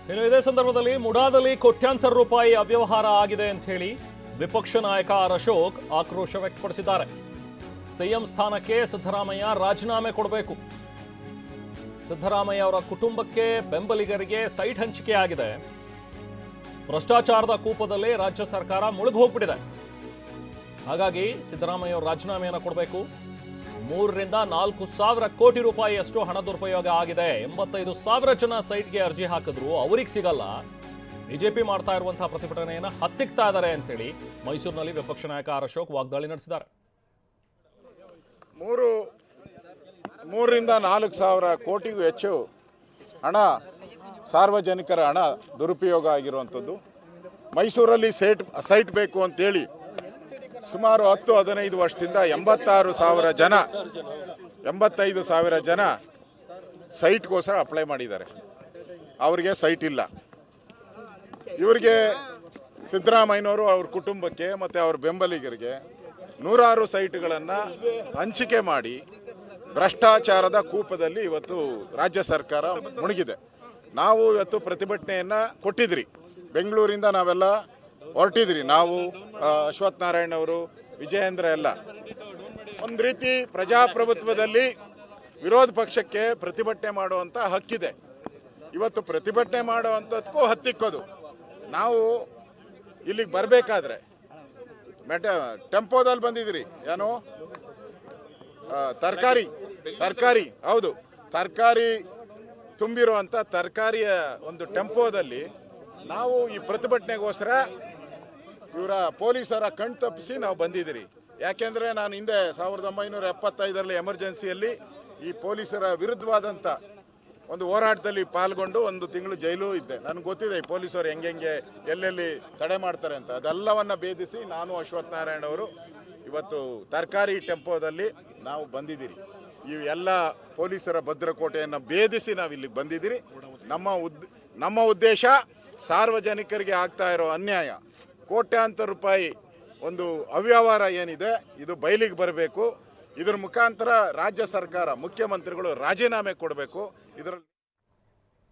ಇನ್ನು ಇದೇ ಸಂದರ್ಭದಲ್ಲಿ ಮುಡಾದಲ್ಲಿ ಕೋಟ್ಯಾಂತರ ರೂಪಾಯಿ ಅವ್ಯವಹಾರ ಆಗಿದೆ ಅಂತ ಹೇಳಿ ವಿಪಕ್ಷ ನಾಯಕ ಆರ್ ಅಶೋಕ್ ಆಕ್ರೋಶ ವ್ಯಕ್ತಪಡಿಸಿದ್ದಾರೆ. ಸಿಎಂ ಸ್ಥಾನಕ್ಕೆ ಸಿದ್ದರಾಮಯ್ಯ ರಾಜೀನಾಮೆ ಕೊಡಬೇಕು. ಸಿದ್ದರಾಮಯ್ಯ ಅವರ ಕುಟುಂಬಕ್ಕೆ ಬೆಂಬಲಿಗರಿಗೆ ಸೈಟ್ ಹಂಚಿಕೆ ಆಗಿದೆ. ಭ್ರಷ್ಟಾಚಾರದ ಕೂಪದಲ್ಲಿ ರಾಜ್ಯ ಸರ್ಕಾರ ಮುಳುಗಿ ಹೋಗ್ಬಿಟ್ಟಿದೆ. ಹಾಗಾಗಿ ಸಿದ್ದರಾಮಯ್ಯ ಅವರು ರಾಜೀನಾಮೆಯನ್ನು ಕೊಡಬೇಕು. 3ರಿಂದ 4 ಸಾವಿರ ಕೋಟಿ ರೂಪಾಯಿಯಷ್ಟು ಹಣ ದುರುಪಯೋಗ ಆಗಿದೆ. 85,000 ಜನ ಸೈಟ್ಗೆ ಅರ್ಜಿ ಹಾಕಿದ್ರು, ಅವ್ರಿಗೆ ಸಿಗಲ್ಲ. ಬಿಜೆಪಿ ಮಾಡ್ತಾ ಇರುವಂತಹ ಪ್ರತಿಭಟನೆಯನ್ನು ಹತ್ತಿಕ್ತಾ ಇದ್ದಾರೆ ಅಂತ ಹೇಳಿ ಮೈಸೂರಿನಲ್ಲಿ ವಿಪಕ್ಷ ನಾಯಕ ಆರ್ ಅಶೋಕ್ ವಾಗ್ದಾಳಿ ನಡೆಸಿದ್ದಾರೆ. 3ರಿಂದ 4 ಸಾವಿರ ಕೋಟಿಗೂ ಹೆಚ್ಚು ಹಣ, ಸಾರ್ವಜನಿಕರ ಹಣ ದುರುಪಯೋಗ ಆಗಿರುವಂಥದ್ದು. ಮೈಸೂರಲ್ಲಿ ಸೈಟ್ ಬೇಕು ಅಂತೇಳಿ ಸುಮಾರು 10-15 ವರ್ಷದಿಂದ 85,000 ಜನ ಸೈಟ್ಗೋಸ್ಕರ ಅಪ್ಲೈ ಮಾಡಿದ್ದಾರೆ. ಅವರಿಗೆ ಸೈಟ್ ಇಲ್ಲ. ಇವರಿಗೆ ಸಿದ್ದರಾಮಯ್ಯನವರು ಅವ್ರ ಕುಟುಂಬಕ್ಕೆ ಮತ್ತು ಅವ್ರ ಬೆಂಬಲಿಗರಿಗೆ 100 ಸೈಟ್ಗಳನ್ನು ಹಂಚಿಕೆ ಮಾಡಿ ಭ್ರಷ್ಟಾಚಾರದ ಕೂಪದಲ್ಲಿ ಇವತ್ತು ರಾಜ್ಯ ಸರ್ಕಾರ ಮುಳುಗಿದೆ. ನಾವು ಇವತ್ತು ಪ್ರತಿಭಟನೆಯನ್ನು ಕೊಟ್ಟಿದ್ರಿ. ಬೆಂಗಳೂರಿಂದ ನಾವೆಲ್ಲ ಹೊರಟಿದ್ರಿ. ನಾವು ಅಶ್ವಥ್ ನಾರಾಯಣ್ ಅವರು, ವಿಜಯೇಂದ್ರ ಎಲ್ಲ. ಒಂದು ರೀತಿ ಪ್ರಜಾಪ್ರಭುತ್ವದಲ್ಲಿ ವಿರೋಧ ಪಕ್ಷಕ್ಕೆ ಪ್ರತಿಭಟನೆ ಮಾಡುವಂಥ ಹಕ್ಕಿದೆ. ಇವತ್ತು ಪ್ರತಿಭಟನೆ ಮಾಡುವಂಥದ್ದಕ್ಕೂ ಹತ್ತಿಕ್ಕೋದು. ನಾವು ಇಲ್ಲಿಗೆ ಬರಬೇಕಾದ್ರೆ ಟೆಂಪೋದಲ್ಲಿ ಬಂದಿದ್ದೀರಿ. ಏನು ತರಕಾರಿ ಹೌದು, ತರಕಾರಿ ತುಂಬಿರುವಂಥ ತರಕಾರಿಯ ಒಂದು ಟೆಂಪೋದಲ್ಲಿ ನಾವು ಈ ಪ್ರತಿಭಟನೆಗೋಸ್ಕರ ಇವರ ಪೊಲೀಸರ ಕಣ್ ತಪ್ಪಿಸಿ ನಾವು ಬಂದಿದ್ದೀರಿ. ಯಾಕೆಂದರೆ ನಾನು ಹಿಂದೆ 1975ರಲ್ಲಿ ಎಮರ್ಜೆನ್ಸಿಯಲ್ಲಿ ಈ ಪೊಲೀಸರ ವಿರುದ್ಧವಾದಂಥ ಒಂದು ಹೋರಾಟದಲ್ಲಿ ಪಾಲ್ಗೊಂಡು 1 ತಿಂಗಳು ಜೈಲು ಇದ್ದೆ. ನನಗೆ ಗೊತ್ತಿದೆ ಈ ಪೊಲೀಸರು ಹೆಂಗೆ ಎಲ್ಲೆಲ್ಲಿ ತಡೆ ಮಾಡ್ತಾರೆ ಅಂತ. ಅದೆಲ್ಲವನ್ನು ಭೇದಿಸಿ ನಾನು ಅಶ್ವಥ್ ನಾರಾಯಣ್ ಅವರು ಇವತ್ತು ತರಕಾರಿ ಟೆಂಪೋದಲ್ಲಿ ನಾವು ಬಂದಿದ್ದೀರಿ. ಈ ಎಲ್ಲ ಪೊಲೀಸರ ಭದ್ರಕೋಟೆಯನ್ನು ಭೇದಿಸಿ ನಾವು ಇಲ್ಲಿಗೆ ಬಂದಿದ್ದೀರಿ. ನಮ್ಮ ಉದ್ದೇಶ ಸಾರ್ವಜನಿಕರಿಗೆ ಆಗ್ತಾ ಇರೋ ಅನ್ಯಾಯ, ಕೋಟ್ಯಾಂತರ ರೂಪಾಯಿ ಒಂದು ಅವ್ಯವಹಾರ ಏನಿದೆ, ಇದು ಬಯಲಿಗೆ ಬರಬೇಕು. ಇದರ ಮುಖಾಂತರ ರಾಜ್ಯ ಸರ್ಕಾರ, ಮುಖ್ಯಮಂತ್ರಿಗಳು ರಾಜೀನಾಮೆ ಕೊಡಬೇಕು. ಇದರಲ್ಲಿ